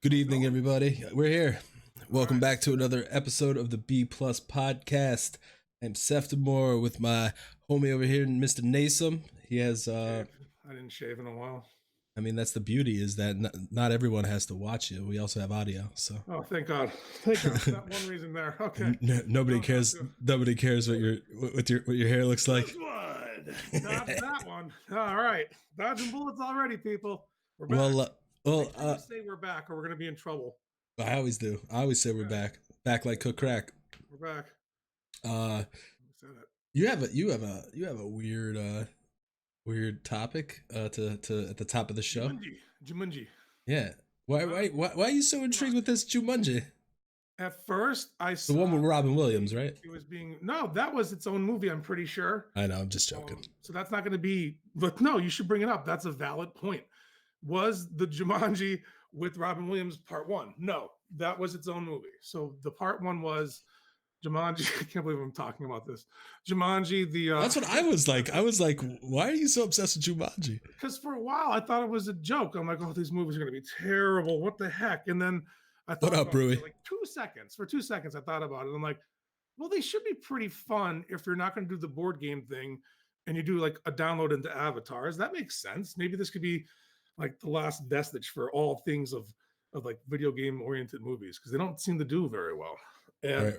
Good evening, everybody. We're here. Welcome back to another episode of the B Plus podcast. I'm Seftimor with my homie over here, Mr. Nasum. He has, I didn't shave in a while. I mean, that's the beauty is that not everyone has to watch you. We also have audio, so. Oh, thank God! Thank God. That one reason there. Okay. Nobody cares. Nobody cares what your hair looks like. This one, not that one. All right, dodging bullets already, people. We're back. Well, say we're back, or we're gonna be in trouble. I always do. I always say we're back. Back like cook crack. We're back. You have a weird topic to at the top of the show. Jumanji. Yeah. Why are you so intrigued with this Jumanji? At first, I saw the one with Robin Williams, right? It was that was its own movie. I'm pretty sure. I know. I'm just joking. So that's not going to be. But no, you should bring it up. That's a valid point. Was the Jumanji with Robin Williams part one? No, that was its own movie. So the part one was Jumanji. I can't believe I'm talking about this. Jumanji. That's what I was like. I was like, why are you so obsessed with Jumanji? Because for a while I thought it was a joke. I'm like, oh, these movies are going to be terrible. What the heck? And then I thought, what up, Brewy? Like 2 seconds. For 2 seconds, I thought about it. I'm like, well, they should be pretty fun if you're not going to do the board game thing, and you do like a download into avatars. That makes sense. Maybe this could be like the last vestige for all things of like video game oriented movies, because they don't seem to do very well. And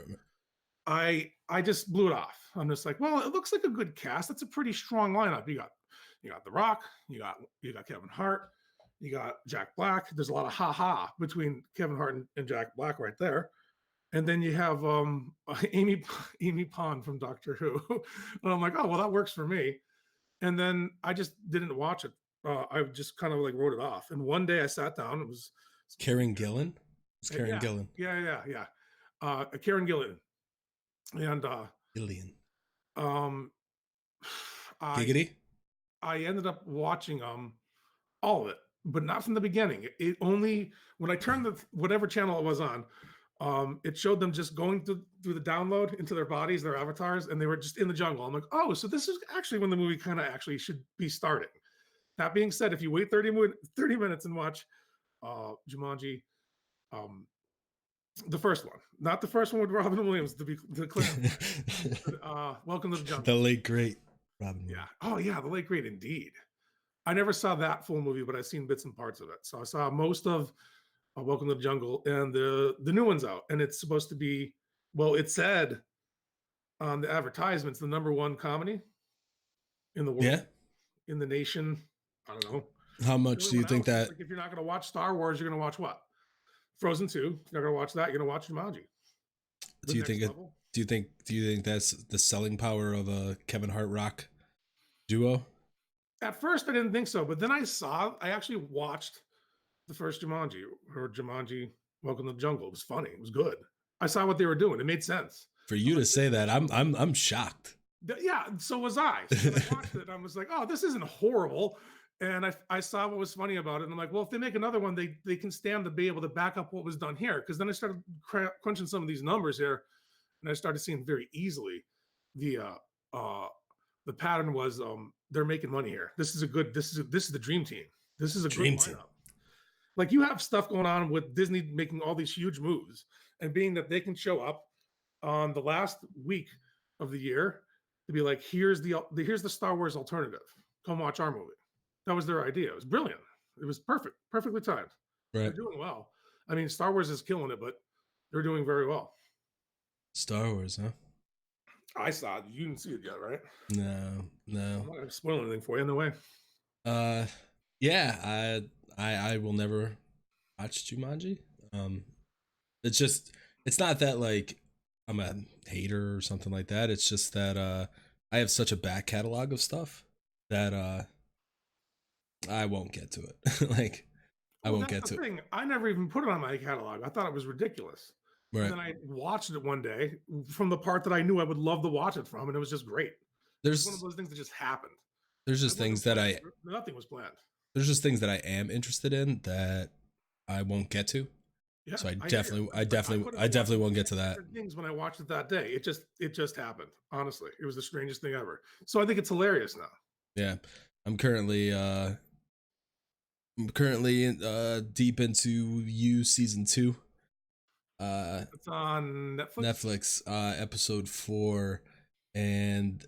right. I just blew it off. I'm just like, well, it looks like a good cast. That's a pretty strong lineup. You got The Rock, you got Kevin Hart, you got Jack Black. There's a lot of ha between Kevin Hart and Jack Black right there. And then you have Amy Pond from Doctor Who. And I'm like, oh, well, that works for me. And then I just didn't watch it. I just kind of like wrote it off. And one day I sat down. It was Karen Gillan. It's Karen Gillan. Yeah. Karen Gillan. And Gillian. Giggity. I ended up watching all of it, but not from the beginning. It only when I turned whatever channel it was on, it showed them just going through the download into their bodies, their avatars, and they were just in the jungle. I'm like, oh, so this is actually when the movie kind of actually should be starting. That being said, if you wait 30 minutes and watch Jumanji, the first one, not the first one with Robin Williams, to be clear. Welcome to the Jungle. The late great Robin Williams. Yeah. Oh yeah, the late great indeed. I never saw that full movie, but I've seen bits and parts of it. So I saw most of Welcome to the Jungle, and the new one's out, and it's supposed to be, well, it said on the advertisements, the #1 comedy in the world, in the nation. I don't know. How much do you think that? Like, if you're not going to watch Star Wars, you're going to watch what? Frozen 2. If you're not going to watch that, you're going to watch Jumanji. Do you think that's the selling power of a Kevin Hart Rock duo? At first, I didn't think so, but then I actually watched the first Jumanji, or Jumanji Welcome to the Jungle. It was funny. It was good. I saw what they were doing. It made sense. For you to say that, I'm shocked. Yeah, so was I. So when I watched it, I was like, oh, this isn't horrible. And I saw what was funny about it. And I'm like, well, if they make another one, they can stand to be able to back up what was done here. Because then I started crunching some of these numbers here, and I started seeing very easily the pattern was they're making money here. This is the dream team. This is a dream team. Like, you have stuff going on with Disney making all these huge moves, and being that they can show up on the last week of the year to be like, here's the Star Wars alternative. Come watch our movie. That was their idea. It was brilliant. It was perfectly timed. Right. They're doing well. I mean, Star Wars is killing it, but they're doing very well. Star Wars, huh? I saw it. You didn't see it yet, right? No. I'm not gonna spoil anything for you in the way. Yeah, I will never watch Jumanji. It's not that like I'm a hater or something like that. It's just that I have such a back catalog of stuff that I won't get to it. Like, I won't get to it. I never even put it on my catalog. I thought it was ridiculous. Right. And then I watched it one day from the part that I knew I would love to watch it from, and it was just great. There's one of those things that just happened. There's just things that nothing was planned. There's just things that I am interested in that I won't get to. Yeah, so I definitely won't get to that. Things when I watched it that day, it just happened. Honestly, it was the strangest thing ever. So I think it's hilarious now. Yeah, I'm currently I'm currently deep into You season 2. It's on Netflix. Netflix, episode 4, and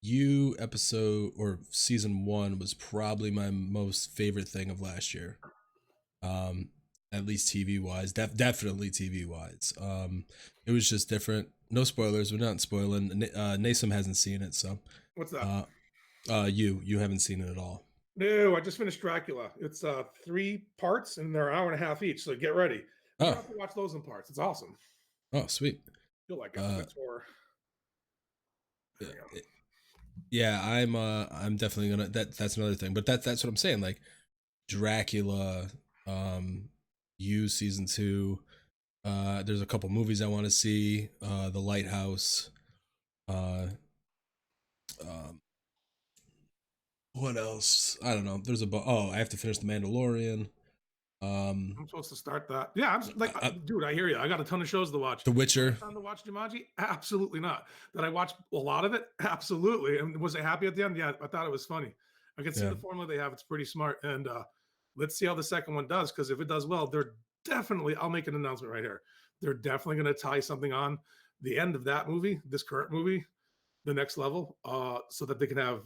You episode or season 1 was probably my most favorite thing of last year. Um, at least TV wise, definitely TV wise. It was just different. No spoilers. We're not spoiling. Nasum hasn't seen it, so What's that? uh, you haven't seen it at all. No, I just finished Dracula. It's 3 parts and they're an hour and a half each. So get ready. You Oh, have to watch those in parts. It's awesome. oh, sweet. You'll like it. Uh, It's horror. There we go. yeah, I'm definitely gonna. That's another thing, but that's what I'm saying. Like Dracula, You season 2. There's a couple movies I want to see. The Lighthouse. Uh, um, what else? I don't know. There's oh, I have to finish The Mandalorian. I'm supposed to start that. Yeah, I'm like, uh, dude, I hear you. I got a ton of shows to watch. The Witcher. Time to watch Jumanji? Absolutely not. Did I watch a lot of it? Absolutely. And was I happy at the end? Yeah, I thought it was funny. I can see Yeah. the formula they have. It's pretty smart. And let's see how the second one does. Because if it does well, they're definitely, I'll make an announcement right here. They're definitely going to tie something on the end of that movie, this current movie, the next level, so that they can have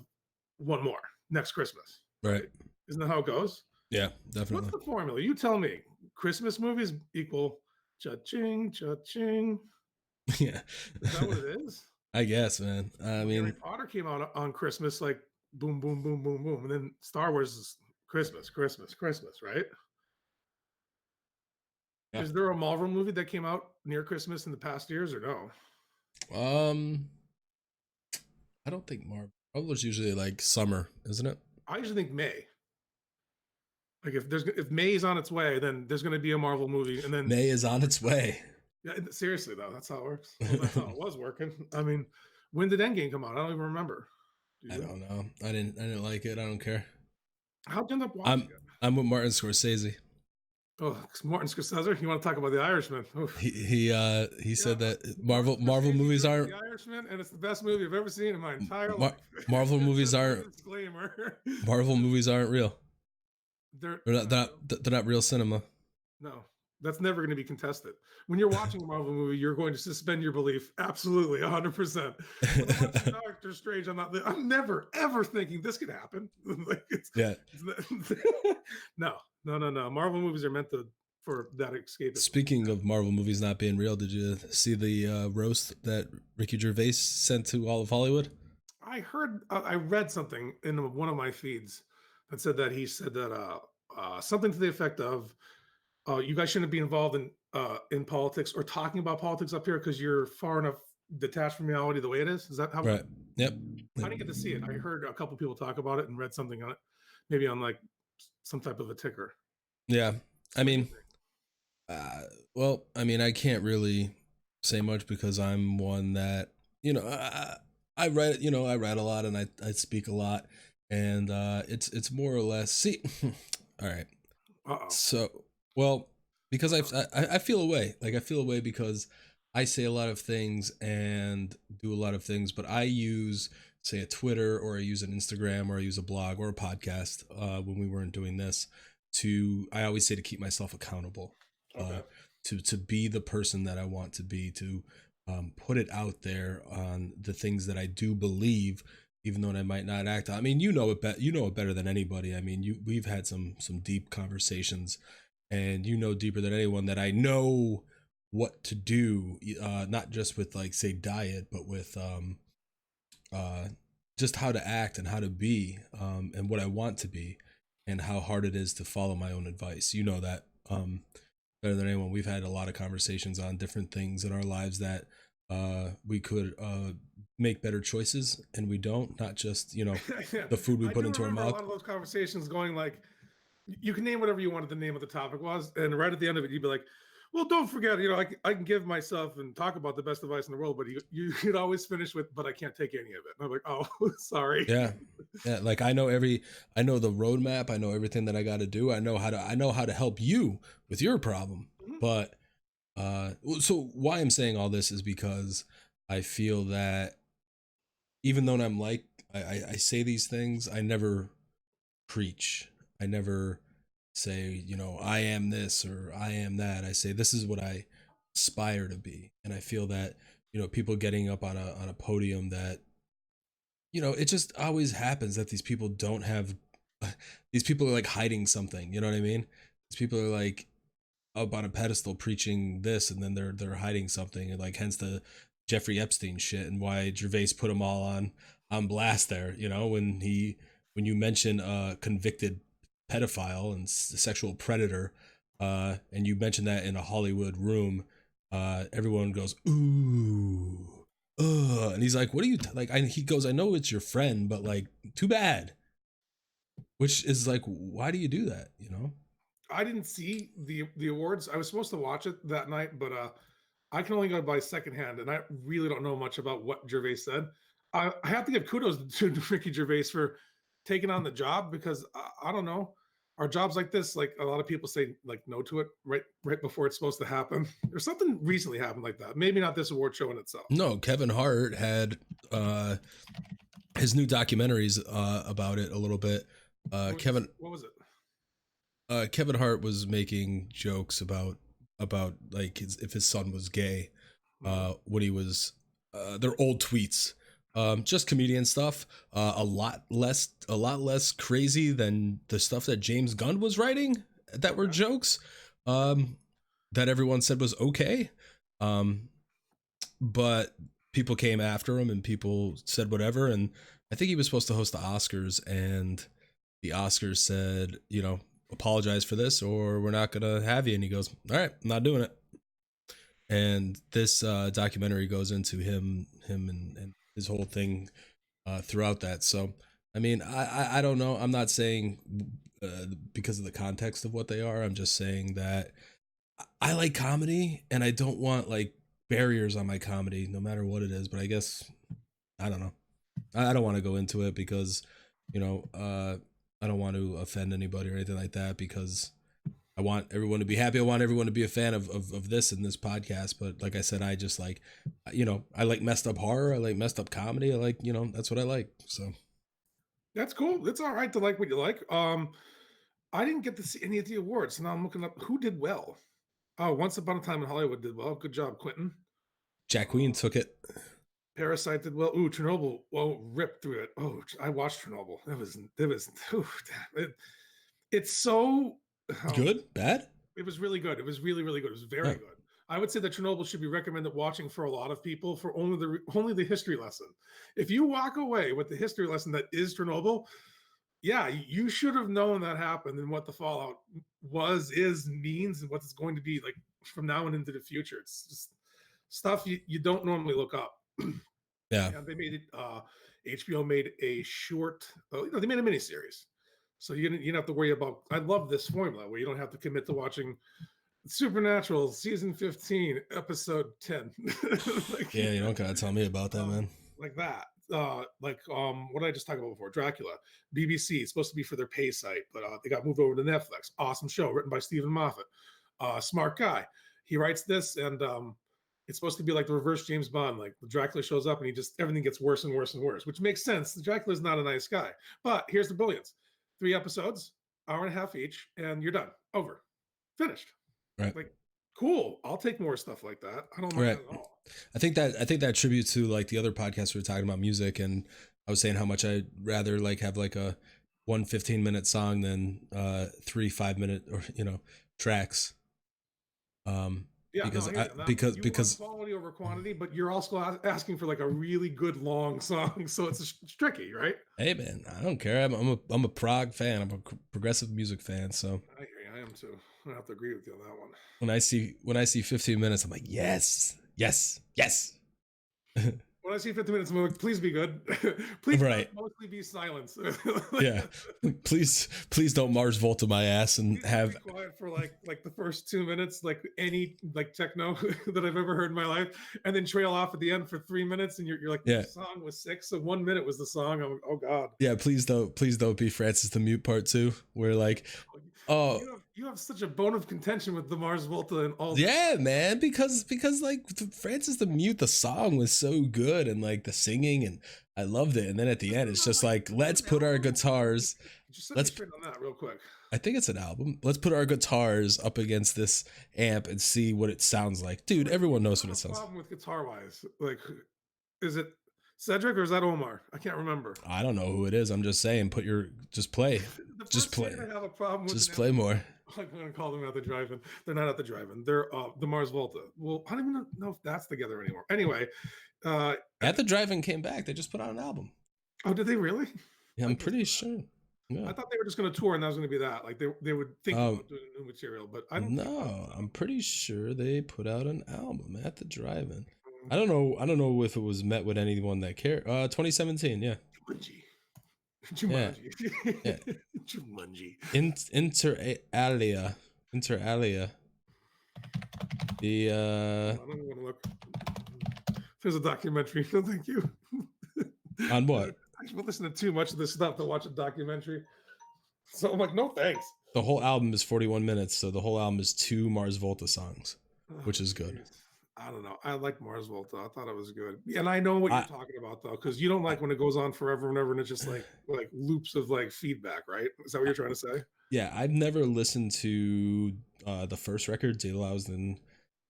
one more next Christmas. Right. Isn't that how it goes? Yeah, definitely. What's the formula? You tell me. Christmas movies equal cha-ching, cha-ching. Yeah. Is that what it is? I guess, man. I mean, Harry Potter came out on Christmas, like boom, boom, boom, boom, boom. And then Star Wars is Christmas, Christmas, Christmas, right? yeah. Is there a Marvel movie that came out near Christmas in the past years or no? I don't think Marvel's usually like summer, isn't it? I usually think May. Like if May is on its way, then there's going to be a Marvel movie, and then May is on its way. Yeah, seriously though, that's how it works. Well, that's how it was working. I mean, when did Endgame come out? I don't even remember. I don't know. I didn't like it. I don't care. How'd you end up watching it? I'm with Martin Scorsese. Oh, Martin Scorsese. You want to talk about The Irishman? Oof. He said that Marvel movies aren't The Irishman, and it's the best movie I've ever seen in my entire life. Marvel movies aren't disclaimer. Marvel movies aren't real. They're not real cinema. No, that's never going to be contested. When you're watching a Marvel movie, you're going to suspend your belief. Absolutely, 100%. When I'm watching Doctor Strange, I'm never ever thinking this could happen. Like no. Marvel movies are meant for that escape. Speaking of Marvel movies not being real, did you see the roast that Ricky Gervais sent to all of Hollywood? I read something in one of my feeds that said that he said that something to the effect of, you guys shouldn't be involved in politics or talking about politics up here because you're far enough detached from reality the way it is. Is that how? Right. Yep. I didn't get to see it. I heard a couple people talk about it and read something on it, maybe on like some type of a ticker. Yeah. I mean, well, I mean, I can't really say much because I'm one that, I write, I write a lot and I speak a lot, and it's more or less, see, all right. Uh-oh. So, well, because I feel away. Like I feel away because I say a lot of things and do a lot of things, but I use, say, a Twitter, or I use an Instagram, or I use a blog or a podcast when we weren't doing this, I always say to keep myself accountable, Okay. to be the person that I want to be, to put it out there on the things that I do believe, even though I might not act. I mean, you know it better than anybody. I mean, we've had some deep conversations, and you know deeper than anyone that I know what to do, not just with, like, say, diet, but with just how to act and how to be, and what I want to be, and how hard it is to follow my own advice. You know that better than anyone. We've had a lot of conversations on different things in our lives that we could make better choices, and we don't. Not just the food we put into our mouth. A lot of those conversations going like, you can name whatever you wanted the name of the topic was, and right at the end of it, you'd be like, well, don't forget, I can give myself and talk about the best advice in the world, but you could always finish with, but I can't take any of it. And I'm like, oh, sorry. Yeah. Like I know the roadmap. I know everything that I got to do. I know how to help you with your problem. Mm-hmm. But so why I'm saying all this is because I feel that even though I'm like, I say these things, I never preach. I never say, I am this or I am that. I say this is what I aspire to be. And I feel that, people getting up on a podium that, it just always happens that these people don't have these people are like hiding something, you know what I mean? These people are like up on a pedestal preaching this, and then they're hiding something, and like hence the Jeffrey Epstein shit, and why Gervais put them all on blast there. When you mention a convicted pedophile and sexual predator, and you mention that in a Hollywood room, everyone goes ooh. And he's like, "What are you like?" He goes, "I know it's your friend, but like, too bad." Which is like, why do you do that? I didn't see the awards. I was supposed to watch it that night, but I can only go by secondhand, and I really don't know much about what Gervais said. I have to give kudos to Ricky Gervais for taking on the job, because I don't know, our jobs like this, like a lot of people say like no to it right before it's supposed to happen. There's something recently happened like that. Maybe not this award show in itself. No, Kevin Hart had his new documentaries about it a little bit. What was it? Kevin Hart was making jokes about like if his son was gay, when he was they're old tweets, just comedian stuff, a lot less crazy than the stuff that James Gunn was writing that were jokes, that everyone said was okay, but people came after him and people said whatever, and I think he was supposed to host the Oscars, and the Oscars said, apologize for this or we're not gonna have you, and he goes, all right, I'm not doing it. And this documentary goes into him and his whole thing throughout that. So I mean, I don't know, I'm not saying because of the context of what they are, I'm just saying that I like comedy and I don't want like barriers on my comedy no matter what it is. But I guess I don't know, I don't want to go into it because I don't want to offend anybody or anything like that, because I want everyone to be happy. I want everyone to be a fan of this and this podcast. But like I said, I just like, I like messed up horror. I like messed up comedy. I like, that's what I like. So That's cool. It's all right to like what you like. I didn't get to see any of the awards. So now I'm looking up who did well. Oh, Once Upon a Time in Hollywood did well. Good job, Quentin. Jack Queen took it. Parasite did well. Ooh, Chernobyl. Well, ripped through it. Oh, I watched Chernobyl. It was. Ooh, damn, it's so Good, bad. It was really good. It was really, really good. It was very good. I would say that Chernobyl should be recommended watching for a lot of people for only the history lesson. If you walk away with the history lesson that is Chernobyl, yeah, you should have known that happened and what the fallout means, and what it's going to be like from now and into the future. It's just stuff you don't normally look up. Yeah. And they made it. HBO made a short. They made a miniseries, so you don't have to worry about. I love this formula where you don't have to commit to watching Supernatural season 15, episode 10. Like, yeah, you don't gotta tell me about that, man. Like that. What did I just talk about before? Dracula. BBC. It's supposed to be for their pay site, but they got moved over to Netflix. Awesome show, written by Stephen Moffat. Smart guy. He writes this, and it's supposed to be like the reverse James Bond. Like Dracula shows up and everything gets worse and worse and worse, which makes sense. Dracula's not a nice guy. But here's the brilliance. 3 episodes, hour and a half each, and you're done. Over. Finished. Right. Like, cool. I'll take more stuff like that. I don't mind at all. I think that tribute to like the other podcasts we were talking about music, and I was saying how much I'd rather like have like a 1 15-minute song than 3 5-minute or tracks. Yeah, because quality over quantity, but you're also asking for like a really good long song, so it's tricky, right? Hey man, I don't care. I'm a prog fan. I'm a progressive music fan. So I am too. I have to agree with you on that one. When I see 15 minutes, I'm like, yes. When I see 15 minutes, I'm like, please be good. Please mostly be silence. Yeah. Please don't Mars Volta my ass and have be quiet for like the first 2 minutes, like any like techno that I've ever heard in my life, and then trail off at the end for 3 minutes, and you're like, the song was 6, so 1 minute was the song. I'm like, oh god. Yeah, please don't be Francis the Mute part 2, where like, you have such a bone of contention with the Mars Volta and all. Yeah, man, because like Francis the Mute, the song was so good and like the singing, and I loved it. And then at the end, it's just like, let's put our guitars. Just set me straight on that real quick. I think it's an album. Let's put our guitars up against this amp and see what it sounds like, dude. Everyone knows what it sounds like. Problem with guitar wise, like, is it Cedric or is that Omar? I can't remember. I don't know who it is. I'm just saying, just play. Just play. I have a problem with just play more. I'm gonna call them at the drive-in. They're not at the drive-in. They're the Mars Volta. Well, I don't even know if that's together anymore. Anyway, at the drive-in came back. They just put out an album. Oh, did they really? Yeah, I'm pretty sure. Yeah. I thought they were just going to tour and that was going to be that. Like they would think about doing new material, but I don't. No, I'm pretty sure they put out an album at the drive-in. I don't know if it was met with anyone that cared. 2017, yeah. Jumanji. Yeah. Jumanji. Inter alia. The I don't want to look. There's a documentary. No, thank you. On what? I've been listening to too much of this stuff to watch a documentary. So I'm like, no thanks. The whole album is 41 minutes, so the whole album is 2 Mars Volta songs, which is good. I don't know. I like Mars Volta. I thought it was good. And I know what you're talking about though, because you don't like when it goes on forever and ever and it's just like loops of like feedback, right? Is that what you're trying to say? Yeah, I've never listened to the first record, Daylaus and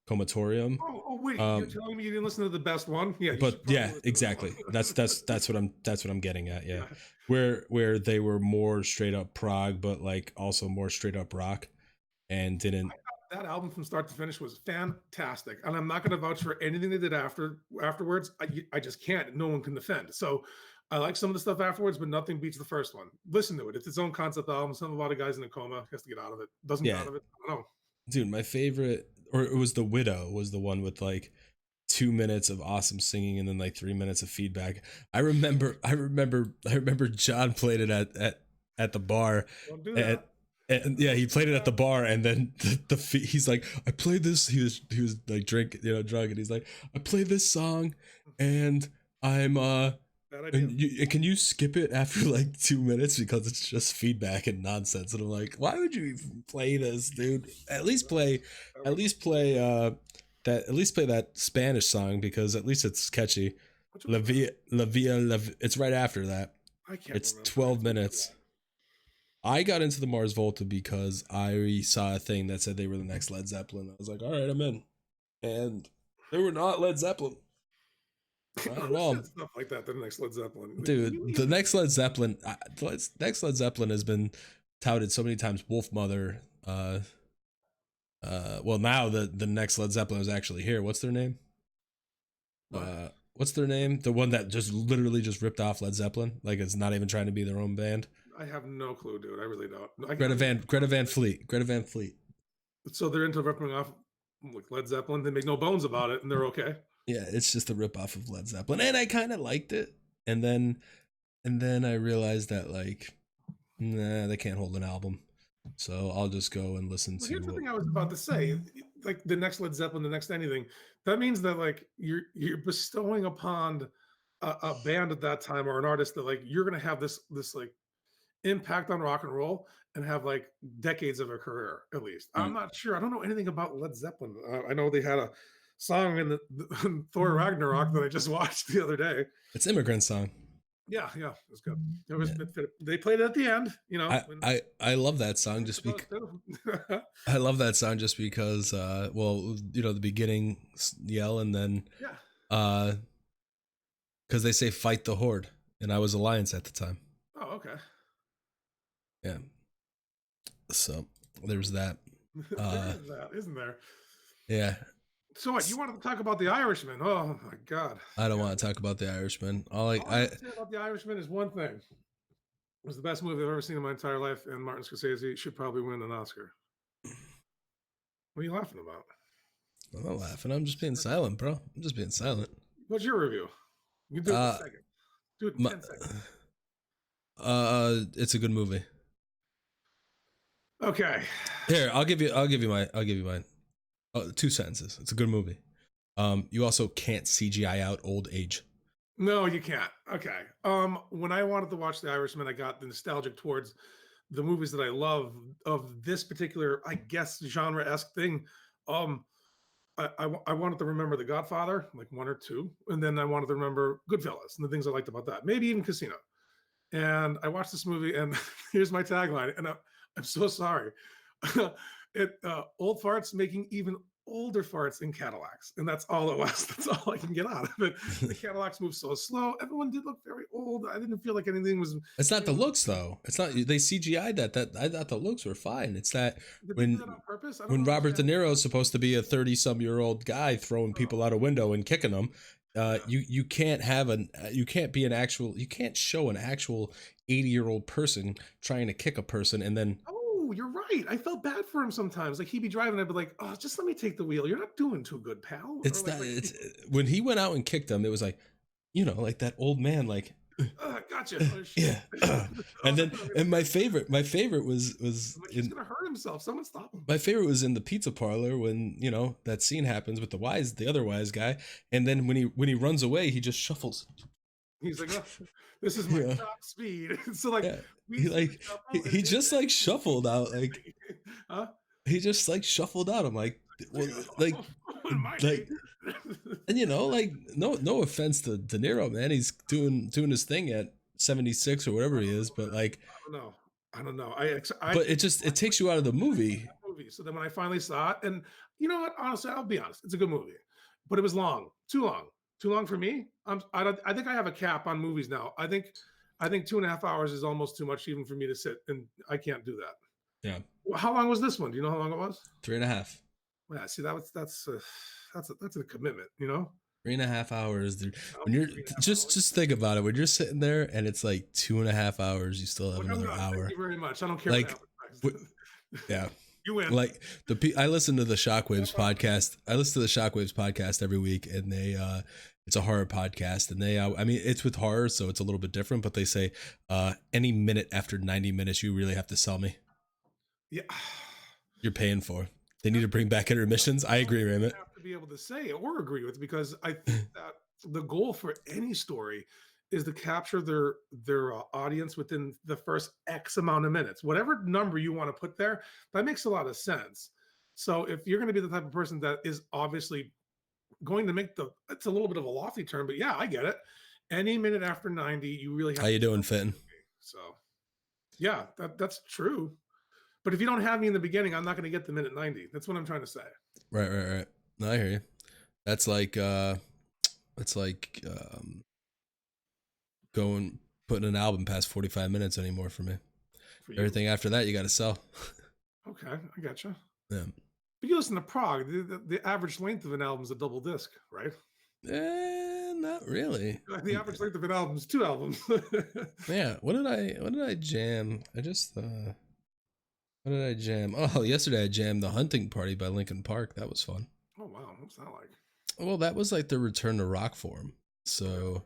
Comatorium. Oh wait, you're telling me you didn't listen to the best one? Yeah, but yeah, exactly. That's what I'm getting at. Yeah, where they were more straight up prog, but like also more straight up rock, and didn't. That album from start to finish was fantastic, and I'm not going to vouch for anything they did afterwards. I just can't. No one can defend. So I like some of the stuff afterwards, but nothing beats the first one. Listen to it. It's its own concept album. Something about a guy's in a coma, has to get out of it. Doesn't get out of it. I don't know. Dude, my favorite, or it was The Widow, was the one with like 2 minutes of awesome singing and then like 3 minutes of feedback. I remember John played it at the bar. Don't do that. And yeah, he played it at the bar, and then he's like, I played this. He was like drunk, and he's like, I played this song, and I'm and can you skip it after like 2 minutes because it's just feedback and nonsense? And I'm like, why would you even play this, dude? At least play that Spanish song because at least it's catchy. La Via, it's right after that. It's 12 minutes. I got into the Mars Volta because I saw a thing that said they were the next Led Zeppelin. I was like, all right, I'm in. And they were not Led Zeppelin. Not at all. Stuff like that, the next Led Zeppelin. Dude, the next Led Zeppelin has been touted so many times. Wolff Mother. Well, now the next Led Zeppelin is actually here. What's their name? What's their name? The one that just literally just ripped off Led Zeppelin. Like it's not even trying to be their own band. I have no clue, dude. I really don't. Greta Van Fleet. So they're into ripping off like Led Zeppelin. They make no bones about it, and they're okay. Yeah, it's just a ripoff of Led Zeppelin, and I kind of liked it. And then I realized that like, nah, they can't hold an album, so I'll just go and listen to. Here's the thing I was about to say: like the next Led Zeppelin, the next anything. That means that like you're bestowing upon a band at that time or an artist that like you're gonna have this like impact on rock and roll and have like decades of a career at least. I'm not sure. I don't know anything about Led Zeppelin. I know they had a song in the Thor Ragnarok that I just watched the other day. It's Immigrant Song. Yeah, it's good. It was they played it at the end. I love that song just because I love that song just because the beginning yell and then because they say fight the horde and I was Alliance at the time. Oh, okay. Yeah. So there's that. There is that, isn't there? Yeah. So what? You wanted to talk about The Irishman? Oh my God! I don't want to talk about The Irishman. All I say about The Irishman is one thing: it was the best movie I've ever seen in my entire life, and Martin Scorsese should probably win an Oscar. What are you laughing about? I'm not laughing. I'm just being silent, bro. I'm just being silent. What's your review? You do it in a second. Do it in 10 seconds. It's a good movie. Okay. Here, I'll give you mine. 2 sentences. It's a good movie. You also can't CGI out old age. No, you can't. Okay. When I wanted to watch The Irishman, I got nostalgic towards the movies that I love of this particular, I guess, genre-esque thing. I wanted to remember The Godfather, like 1 or 2, and then I wanted to remember Goodfellas and the things I liked about that. Maybe even Casino. And I watched this movie, and here's my tagline, and I'm so sorry. Old farts making even older farts in Cadillacs, and that's all it was. That's all I can get out of it. The Cadillacs move so slow. Everyone did look very old. I didn't feel like anything was. It's not the looks though. It's not they CGI'd that. That I thought the looks were fine. It's that Did they do that on purpose? I don't when Robert De understand. Niro is supposed to be a 30-some-year-old guy throwing people out a window and kicking them, you can't have you can't show an actual 80-year-old person trying to kick a person and then. Oh, you're right. I felt bad for him sometimes. Like he'd be driving, I'd be like, "Oh, just let me take the wheel. You're not doing too good, pal." It's Or not. It's when he went out and kicked them. It was like, like that old man, like. Gotcha. Oh, Yeah. And then my favorite was like, he's gonna hurt himself. Someone stop him. my favorite was in the pizza parlor when that scene happens with the other wise guy, and then when he runs away, he just shuffles. He's like, oh, "This is my top speed." So like, he just like shuffled out, like huh? he just like shuffled out. I'm like, well, like, and like no offense to De Niro, man, he's doing his thing at 76 or whatever he is, but like, I don't know. But it takes you out of the movie. So then when I finally saw it, and you know what? Honestly, I'll be honest, it's a good movie, but it was long, too long for me. I think I have a cap on movies now. I think 2.5 hours is almost too much even for me to sit, and I can't do that. Yeah. Well, how long was this one? Do you know how long it was? 3.5. Yeah. See, that's a commitment, 3.5 hours, dude. When you're just think about it. When you're sitting there and it's like 2.5 hours, you still have another hour. Thank you very much. I don't care. Like, yeah, you win. Like I listen to the Shockwaves podcast. I listen to the Shockwaves podcast every week, and they it's a horror podcast, and I mean it's with horror, so it's a little bit different. But they say any minute after 90 minutes, you really have to sell me. Yeah, you're paying for. They need to bring back intermissions. I agree, Raymond. Have to be able to say or agree with, because I think that the goal for any story is to capture their audience within the first X amount of minutes. Whatever number you want to put there, that makes a lot of sense. So if you're going to be the type of person that is obviously going to make it's a little bit of a lofty term, but yeah, I get it. Any minute after 90, you really have. How you doing, Finn? So, yeah, that's true. But if you don't have me in the beginning, I'm not going to get the minute 90. That's what I'm trying to say. Right. No, I hear you. That's like, it's like putting an album past 45 minutes anymore for me. Everything after that, you got to sell. Okay, I gotcha. Yeah. But you listen to prog. The average length of an album is a double disc, right? Not really. The average length of an album is 2 albums. Yeah. What did I jam? What did I jam? Oh, yesterday I jammed The Hunting Party by Linkin Park. That was fun. Oh, wow. What's that like? Well, that was like the return to rock for him. So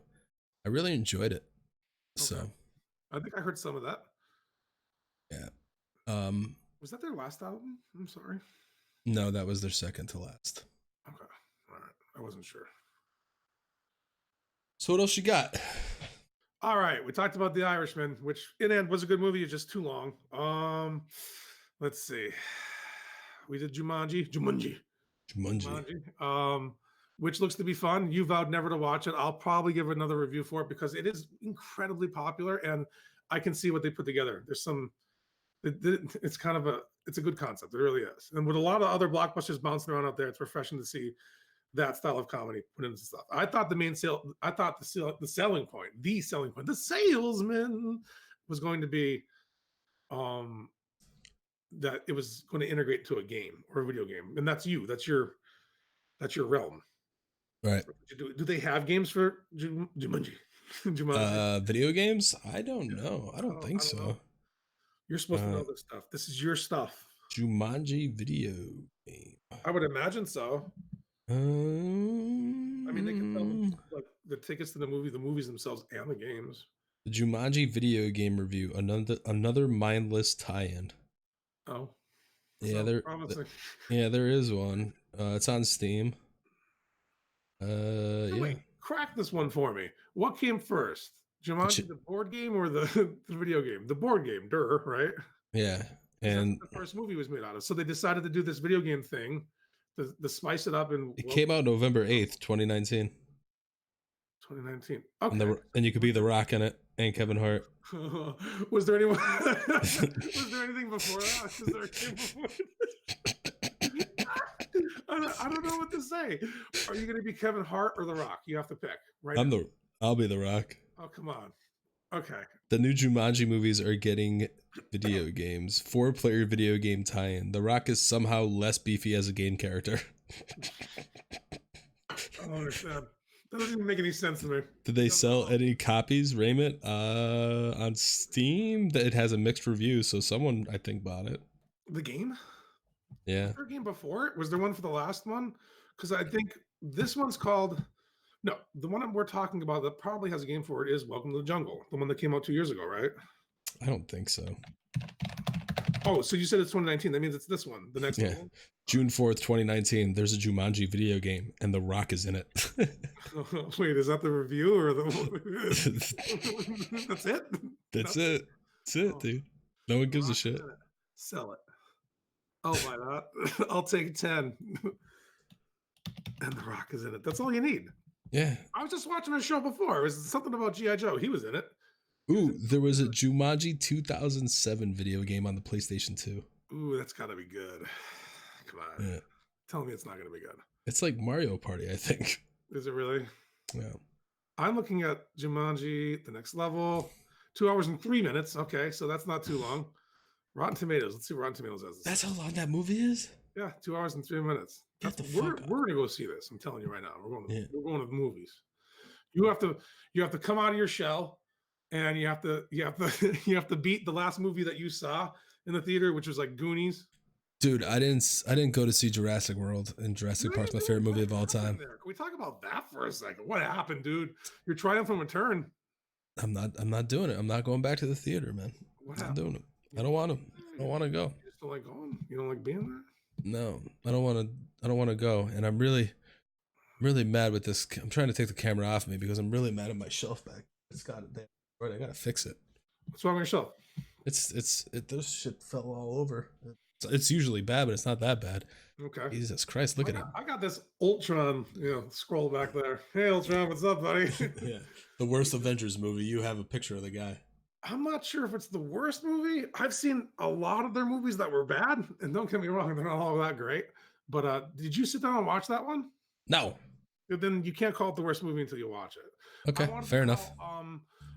I really enjoyed it. Okay. So I think I heard some of that. Yeah. Was that their last album? I'm sorry. No, that was their second to last. Okay. All right. I wasn't sure. So what else you got? All right. We talked about The Irishman, which in the end was a good movie. It's just too long. Let's see. We did Jumanji. Which looks to be fun. You vowed never to watch it. I'll probably give another review for it because it is incredibly popular, and I can see what they put together. There's some. It's kind of it's a good concept. It really is. And with a lot of other blockbusters bouncing around out there, it's refreshing to see that style of comedy put into stuff. I thought the selling point, the salesman was going to be that it was going to integrate to a game or a video game. And that's your realm. Right. Do they have games for Jumanji? Video games? I don't know. I don't think so. Know. You're supposed to know this stuff. This is your stuff. Jumanji video game. I would imagine so. I mean, they can sell like the tickets to the movies themselves, and the games. The Jumanji video game review. Another mindless tie-in. Oh. Yeah, there is one. It's on Steam. Wait, crack this one for me. What came first? Jumanji, the board game, or the video game? The board game, right? Yeah, That's and what the first movie was made out of. So they decided to do this video game thing to spice it up in it came out November 8th, 2019. 2019. And Okay. you could be The Rock in it and Kevin Hart. Was there anyone? Was there anything before that? Was there anything before? I don't know what to say. Are you going to be Kevin Hart or The Rock? You have to pick right now. I'll be The Rock. Oh, come on. Okay. The new Jumanji movies are getting video games. 4-player video game tie-in. The Rock is somehow less beefy as a game character. I don't understand. That doesn't even make any sense to me. Did they sell any copies, Raymond? On Steam, it has a mixed review, so someone I think bought it. The game? Yeah. Was there a game before it? Was there one for the last one? Because I think this one's called. No, the one we're talking about that probably has a game for it is Welcome to the Jungle, the one that came out 2 years ago, right? I don't think so. Oh, so you said it's 2019. That means it's this one, the next one. June 4th, 2019. There's a Jumanji video game, and The Rock is in it. Wait, is that the review or the? That's it. That's it. That's it, dude. No one gives a shit. Sell it. Oh, why not? I'll take 10. And The Rock is in it. That's all you need. Yeah. I was just watching a show before. It was something about G.I. Joe. He was in it. Ooh, there was a Jumanji 2007 video game on the PlayStation 2. Ooh, that's got to be good. Come on. Yeah. Tell me it's not going to be good. It's like Mario Party, I think. Is it really? Yeah. I'm looking at Jumanji, the next level. 2 hours and 3 minutes. Okay, so that's not too long. Rotten Tomatoes. Let's see what Rotten Tomatoes has. That's how long that movie is? Yeah, 2 hours and 3 minutes. We're gonna go see this. I'm telling you right now. We're going to the movies. You have to come out of your shell, and you have to beat the last movie that you saw in the theater, which was like Goonies. Dude, I didn't go to see Jurassic World, and Jurassic Park's my favorite movie of all time. Can we talk about that for a second? What happened, dude? You're triumphant return. I'm not doing it. I'm not going back to the theater, man. I'm not doing it. I don't want to. I don't want to go. You just don't like going? You don't like being there? No, I don't want to go, and I'm really mad with this. I'm trying to take the camera off me because I'm really mad at my shelf back. It's got it there. Right, I gotta fix it. What's wrong with your shelf? This shit fell all over. It's usually bad, but it's not that bad. Okay. Jesus Christ, look at it. I got this Ultron, scroll back there. Hey, Ultron, what's up, buddy? Yeah, the worst Avengers movie. You have a picture of the guy. I'm not sure if it's the worst movie. I've seen a lot of their movies that were bad, and don't get me wrong, they're not all that great. But did you sit down and watch that one? No. Then you can't call it the worst movie until you watch it. Okay, fair enough.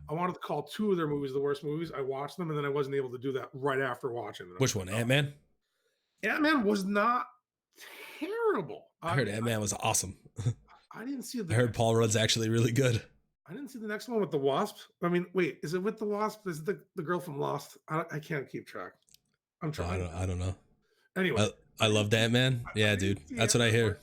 I wanted to call 2 of their movies the worst movies. I watched them, and then I wasn't able to do that right after watching them. Which one? Ant-Man? Ant-Man was not terrible. I heard Ant-Man was awesome. I didn't see I heard Paul Rudd's actually really good. I didn't see the next one with the Wasp. I mean, wait, is it with the Wasp? Is it the girl from Lost? I can't keep track. I'm trying. I don't know. Anyway. I loved Ant-Man. Yeah, dude. That's what I hear.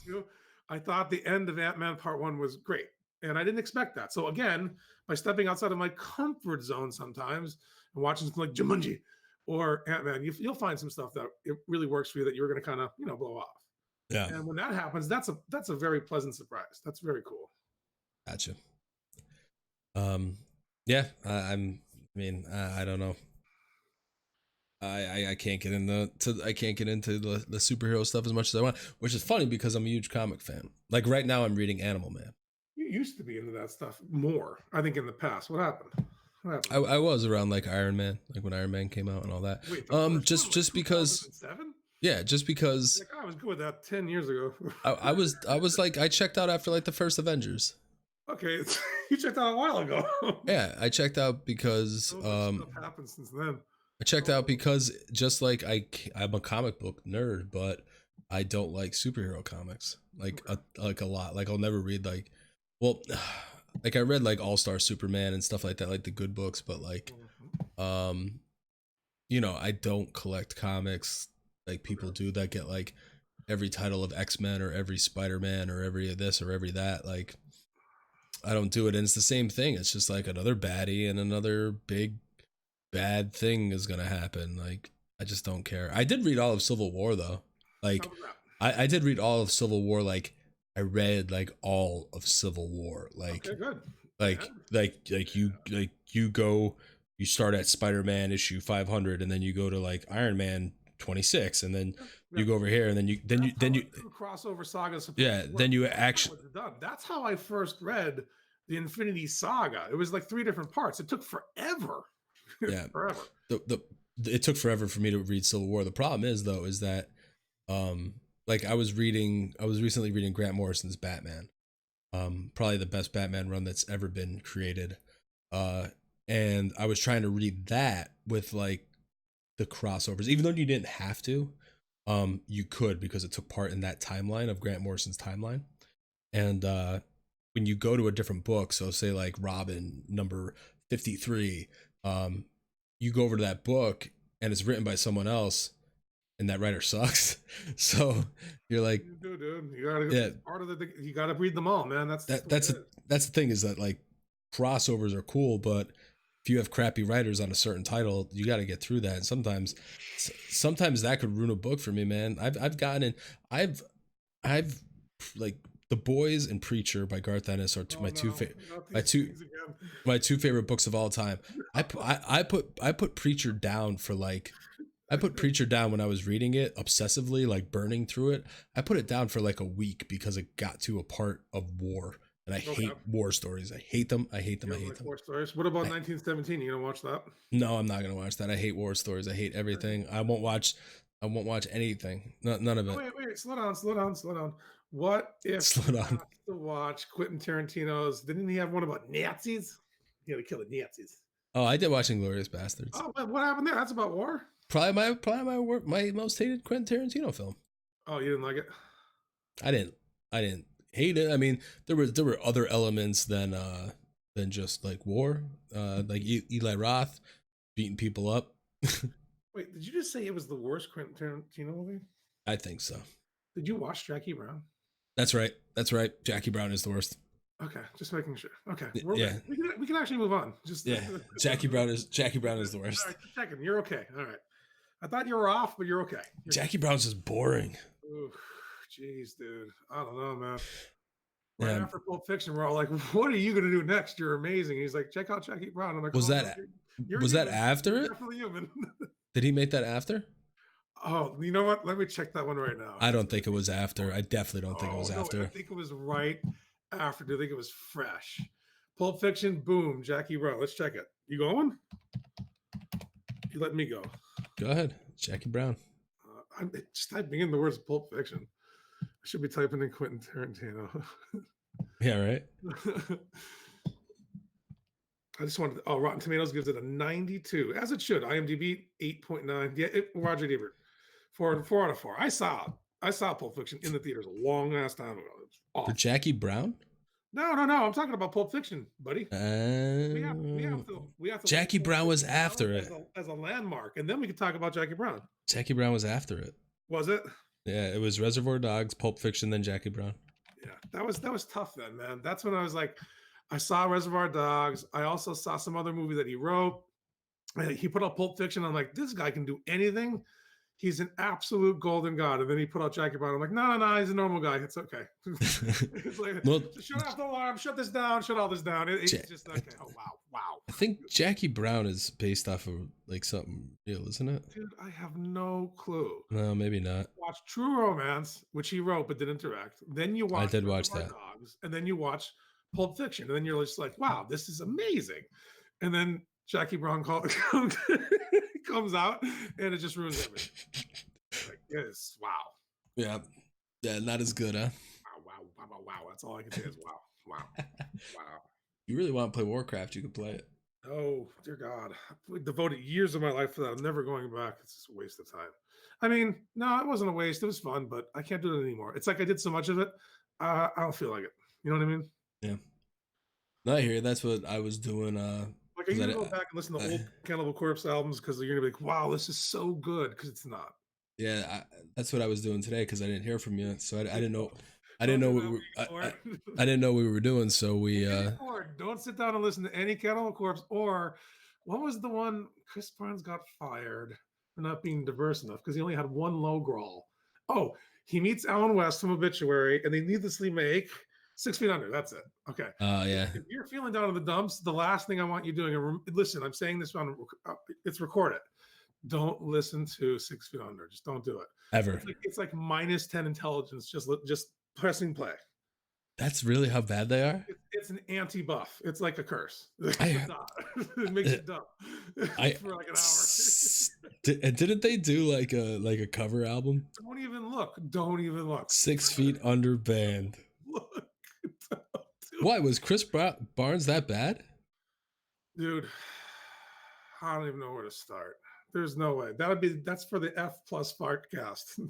I thought the end of Ant-Man Part 1 was great. And I didn't expect that. So again, by stepping outside of my comfort zone sometimes and watching something like Jumanji or Ant-Man, you'll find some stuff that it really works for you that you're going to kind of, blow off. Yeah. And when that happens, that's a very pleasant surprise. That's very cool. Gotcha. Yeah, I don't know. I can't get into the superhero stuff as much as I want, which is funny because I'm a huge comic fan. Like right now I'm reading Animal Man. You used to be into that stuff more, I think, in the past. What happened? I was around like Iron Man, like when Iron Man came out and all that. Wait, just because. Yeah, just because. Like, I was good with that 10 years ago. I was like, I checked out after like the first Avengers. Okay, you checked out a while ago. Yeah, I checked out because stuff happened since then. I checked out because just like I'm a comic book nerd, but I don't like superhero comics like a lot. Like I'll never read like I read like All-Star Superman and stuff like that, like the good books, but like I don't collect comics like people do that get like every title of X-Men or every Spider-Man or every this or every that. Like I don't do it, and it's the same thing. It's just like another baddie and another big bad thing is gonna happen. Like I just don't care. I did read all of Civil War though. Like I did read all of Civil War. Like I read like all of Civil War. Like okay, good. Like you go you start at Spider-Man issue 500, and then you go to like Iron Man 26, and then you go over here, and then you crossover saga is supposed yeah, to work. then you That's actually done. That's how I first read the Infinity Saga. It was like 3 different parts. It took forever. yeah forever. It took forever for me to read Civil War. The problem is though is that like I was recently reading Grant Morrison's Batman, probably the best Batman run that's ever been created, and I was trying to read that with like the crossovers, even though you didn't have to. You could, because it took part in that timeline of Grant Morrison's timeline. And when you go to a different book, so say like Robin number 53, you go over to that book and it's written by someone else, and that writer sucks. So you're like, dude, you gotta part of the you gotta read them all, man. That's the thing, is that like crossovers are cool, but if you have crappy writers on a certain title, you got to get through that. And sometimes that could ruin a book for me, man. I've like The Boys and Preacher by Garth Ennis are my two favorite books of all time. I put Preacher down for like, I put Preacher down when I was reading it obsessively, like burning through it. I put it down for like a week because it got to a part of war. And I hate war stories. I hate them. I hate them. War stories. What about 1917? You gonna watch that? No, I'm not gonna watch that. I hate war stories. I hate everything. I won't watch anything. None of it. Wait. Slow down. What if you have to watch Quentin Tarantino's? Didn't he have one about Nazis? He had to kill the Nazis. Oh, I did watch Inglourious Basterds. Oh, what happened there? That's about war. Probably my most hated Quentin Tarantino film. Oh, you didn't like it? I didn't hate it. I mean, there were other elements than just like war, like Eli Roth beating people up. Wait, did you just say it was the worst Quentin Tarantino movie? I think so. Did you watch Jackie Brown? That's right. Jackie Brown is the worst. Okay, just making sure. Okay, yeah, we can actually move on. Just Jackie Brown is the worst. All right, just checking. You're okay. All right. I thought you were off, but you're okay. Jackie Brown's just boring. Jeez, dude. I don't know, man. Right after Pulp Fiction, we're all like, "What are you going to do next? You're amazing." He's like, "Check out Jackie Brown." I'm like, was that after it? Definitely human. Did he make that after? Oh, you know what? Let me check that one right now. I don't think it was after. I definitely don't think it was after. I think it was right after. Do you think it was fresh? Pulp Fiction, boom, Jackie Brown. Let's check it. You going? You let me go. Go ahead, Jackie Brown. I'm just typing in the words Pulp Fiction. I should be typing in Quentin Tarantino. Yeah, right. I just wanted. Rotten Tomatoes gives it a 92, as it should. IMDb 8.9. Yeah, Roger Ebert 4 out of 4. I saw Pulp Fiction in the theaters a long ass time ago. For Jackie Brown? No. I'm talking about Pulp Fiction, buddy. We have to Jackie Brown was after it as a landmark, and then we could talk about Jackie Brown. Jackie Brown was after it. Was it? Yeah, it was Reservoir Dogs, Pulp Fiction, then Jackie Brown. Yeah, that was tough then, man. That's when I was like, I saw Reservoir Dogs. I also saw some other movie that he wrote. He put out Pulp Fiction. I'm like, this guy can do anything. He's an absolute golden god. And then he put out Jackie Brown. I'm like, no, he's a normal guy. It's okay. It's like, shut off the alarm. Shut this down. Shut all this down. It's just okay. Oh, wow. I think Jackie Brown is based off of like something real, isn't it? Dude, I have no clue. No, maybe not. Watch True Romance, which he wrote but didn't direct. Then you watch I did watch that. Dogs, and then you watch Pulp Fiction, and then you're just like, wow, this is amazing. And then Jackie Brown comes out, and it just ruins everything. Like, yes, wow. Yeah, not as good, huh? Wow. That's all I can say is wow. You really want to play Warcraft? You could play it. Oh, dear God. I devoted years of my life for that. I'm never going back. It's just a waste of time. I mean, no, it wasn't a waste. It was fun, but I can't do it anymore. It's like I did so much of it. I don't feel like it. You know what I mean? Yeah. No, I hear you. That's what I was doing. Like, are you going to go back and listen to old Cannibal Corpse albums because you're going to be like, wow, this is so good, because it's not. Yeah, that's what I was doing today because I didn't hear from you. So I didn't know. I didn't know I didn't know we were doing. So we don't sit down and listen to any Cannibal Corpse. Or what was the one? Chris Barnes got fired for not being diverse enough because he only had one low growl. Oh, he meets Alan West from Obituary, and they needlessly make 6 feet under. That's it. Okay. Yeah. If you're feeling down in the dumps, the last thing I want you doing, and listen, I'm saying this on, it's recorded. Don't listen to 6 feet under. Just don't do it. Ever. It's like minus 10 intelligence. Just pressing play. That's really how bad they are. It's an anti-buff. It's like a curse. It makes it dumb for like an hour. Didn't they do like a cover album? Don't even look. Don't even look. 6 feet under band. Look. Why was Chris Barnes that bad? Dude, I don't even know where to start. There's no way. That's for the F+ Fartcast.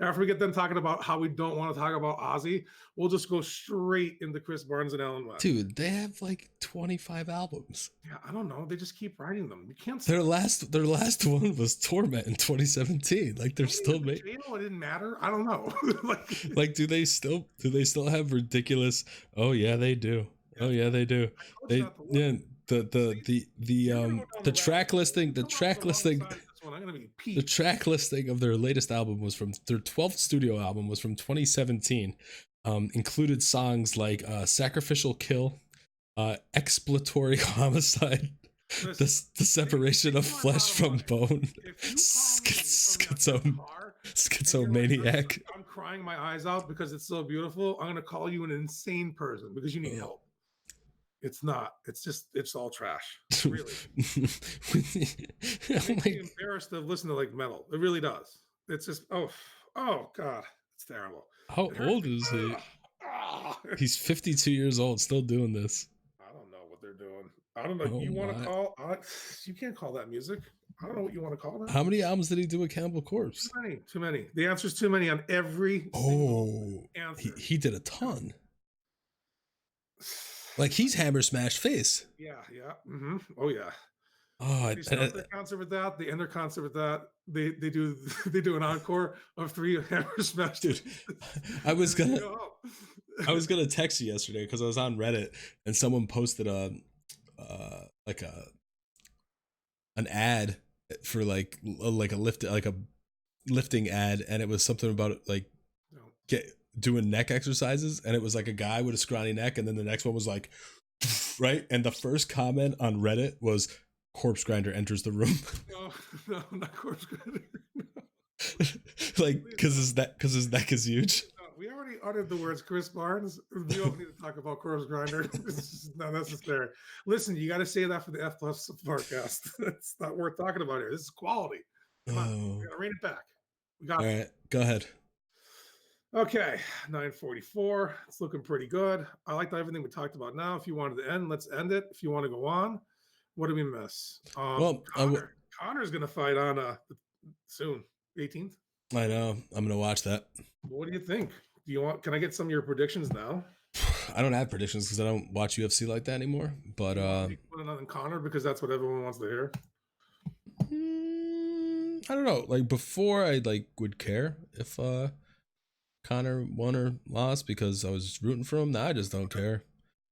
After we get them talking about how we don't want to talk about Ozzy, we'll just go straight into Chris Barnes and Alan West. Dude, they have like 25 albums. Yeah, I don't know. They just keep writing them. You can't. Their last one was Torment in 2017. Like they're still making. It didn't matter. I don't know. like do they still have ridiculous? Oh yeah, they do. Oh yeah, they do. The track listing. The track listing of their latest album was from their 12th studio album was from 2017. Included songs like Sacrificial Kill, Exploratory Homicide, the Separation of Flesh from Bone, Schizomaniac. I'm crying my eyes out because it's so beautiful. I'm going to call you an insane person because you need help. It's not. It's all trash. Really. It makes me embarrassed to listen to like metal. It really does. It's just oh God, it's terrible. How old is he? He's 52 years old, still doing this. I don't know what they're doing. I don't know. You want to call? You can't call that music. I don't know what you want to call that. How many albums did he do with Cannibal Corpse? Too many. The answer's too many on every single answer. He did a ton. Like he's Hammer Smash Face. Yeah. Mm-hmm. Oh yeah. Oh, they start their concert with that. They end their concert with that. They do an encore of 3 Hammer Smash. Dude, I was gonna text you yesterday because I was on Reddit and someone posted an ad for a lifting ad, and it was something about like doing neck exercises, and it was like a guy with a scrawny neck, and then the next one was like right, and the first comment on Reddit was corpse grinder enters the room. No, not corpse grinder. Like because his neck is huge. No, we already uttered the words Chris Barnes. We don't need to talk about corpse grinder. It's not necessary. Listen, you got to say that for the F+ Fartcast. It's not worth talking about here. This is quality. Come on, we got to rein it back. We got all right, go ahead. Okay, 9:44. It's looking pretty good. I liked everything we talked about now. If you wanted to end, let's end it. If you want to go on, what did we miss? Connor's going to fight on soon, 18th. I know. I'm going to watch that. What do you think? Can I get some of your predictions now? I don't have predictions because I don't watch UFC like that anymore. But put it on Connor because that's what everyone wants to hear. I don't know. Like before, I would care if Connor won or lost because I was rooting for him. Now I just don't care.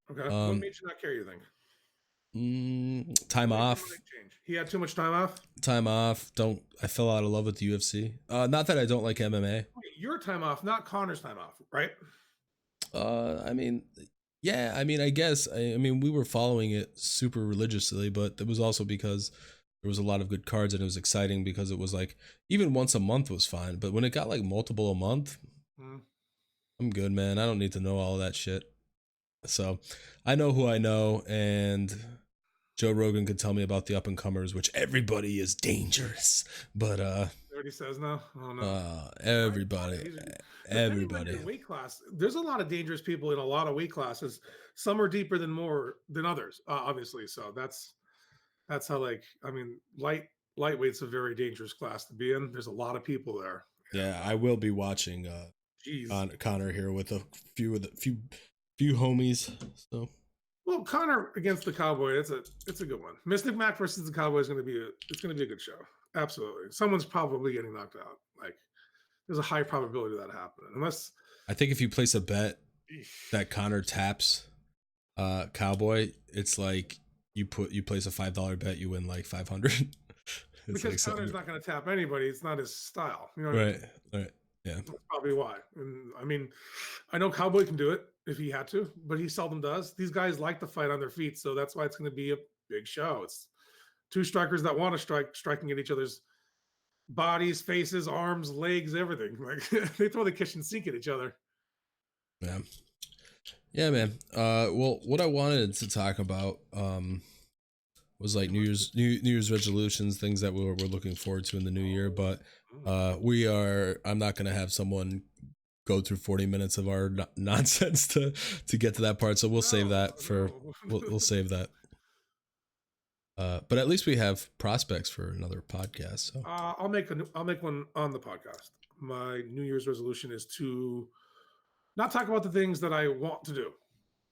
Okay. What made you not care, you think? Time off. He had too much time off? Time off. I fell out of love with the UFC. Not that I don't like MMA. Your time off, not Connor's time off, right? I mean, yeah. I mean, I guess. I mean, we were following it super religiously, but it was also because there was a lot of good cards and it was exciting because it was like even once a month was fine. But when it got like multiple a month, I'm good, man. I don't need to know all that shit. So I know who I know, and Joe Rogan could tell me about the up and comers, which everybody is dangerous. But already says now. Oh no. Everybody. Weight class. There's a lot of dangerous people in a lot of weight classes. Some are deeper than others, obviously. So that's how lightweight's a very dangerous class to be in. There's a lot of people there. Yeah, I will be watching Connor here with a few homies. So well, Connor against the Cowboy, it's a good one. Mystic Mac versus the Cowboy is gonna be a good show. Absolutely. Someone's probably getting knocked out. Like there's a high probability of that happening. Unless I think if you place a bet that Connor taps Cowboy, it's like you place a $5 bet, you win like 500. Because like Connor's not going to tap anybody. It's not his style. You know what I mean? Right. Yeah. That's probably why. And I mean, I know Cowboy can do it if he had to, but he seldom does. These guys like to fight on their feet, so that's why it's going to be a big show. It's two strikers that want to strike, striking at each other's bodies, faces, arms, legs, everything. Like they throw the kitchen sink at each other. Yeah. Yeah, man. Well, what I wanted to talk about was like New Year's resolutions, things that we're looking forward to in the new year. But I'm not gonna have someone go through 40 minutes of our nonsense to get to that part. So we'll save that for we'll save that. But at least we have prospects for another podcast. So I'll make one on the podcast. My New Year's resolution is to not talk about the things that I want to do.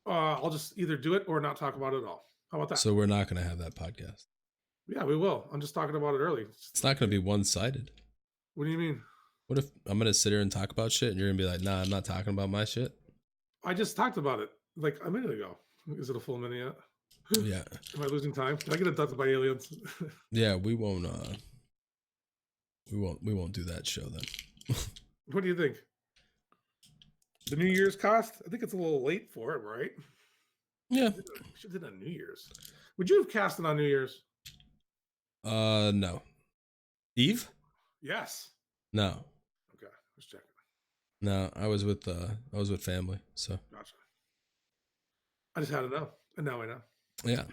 I'll just either do it or not talk about it at all. How about that? So we're not going to have that podcast. Yeah, we will. I'm just talking about it early. It's not going to be one-sided. What do you mean? What if I'm going to sit here and talk about shit and you're going to be like, nah, I'm not talking about my shit? I just talked about it like a minute ago. Is it a full minute yet? Yeah. Am I losing time? Did I get abducted by aliens? Yeah, we won't do that show then. What do you think? The New Year's cost? I think it's a little late for it, right? Yeah. We should have done on New Year's. Would you have cast it on New Year's? No. Eve? Yes. No. Okay, let's check it. No, I was with family, so. Gotcha. I just had to know, and now I know. Yeah.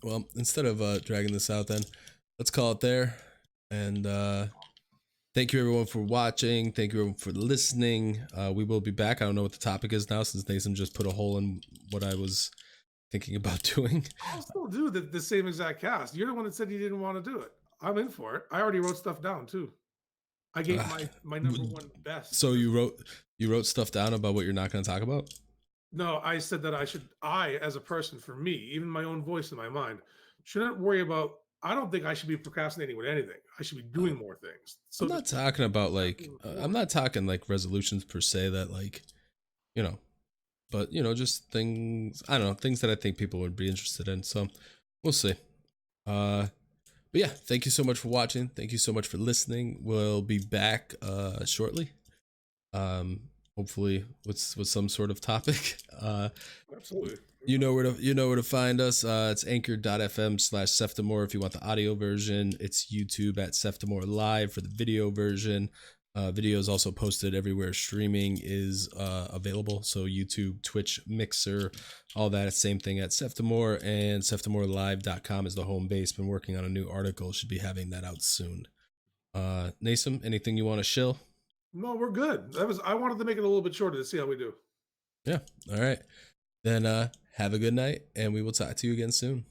Well, instead of dragging this out then, let's call it there. And thank you everyone for watching. Thank you everyone for listening. We will be back. I don't know what the topic is now since Nasum just put a hole in what I was thinking about doing. I'll still do the same exact cast. You're the one that said you didn't want to do it. I'm in for it. I already wrote stuff down too. I gave my number one best. So you wrote stuff down about what you're not going to talk about? No, I said that I as a person, for me, even my own voice in my mind, shouldn't worry about. I don't think I should be procrastinating with anything. I should be doing more things. So I'm not talking about like I'm not talking like resolutions per se that like, you know, but you know, just things, I don't know, things that I think people would be interested in. So we'll see. But yeah, thank you so much for watching. Thank you so much for listening. We'll be back shortly. Hopefully with some sort of topic. Absolutely. You know where to find us. It's anchor.fm/Seftimor if you want the audio version. It's YouTube at Seftimor Live for the video version. Video is also posted everywhere streaming is available. So YouTube, Twitch, Mixer, all that. Same thing at Seftimor, and SeftimorLive.com is the home base. Been working on a new article. Should be having that out soon. Nasum, anything you want to shill? No, we're good. I wanted to make it a little bit shorter to see how we do. Yeah. All right. Then have a good night, and we will talk to you again soon.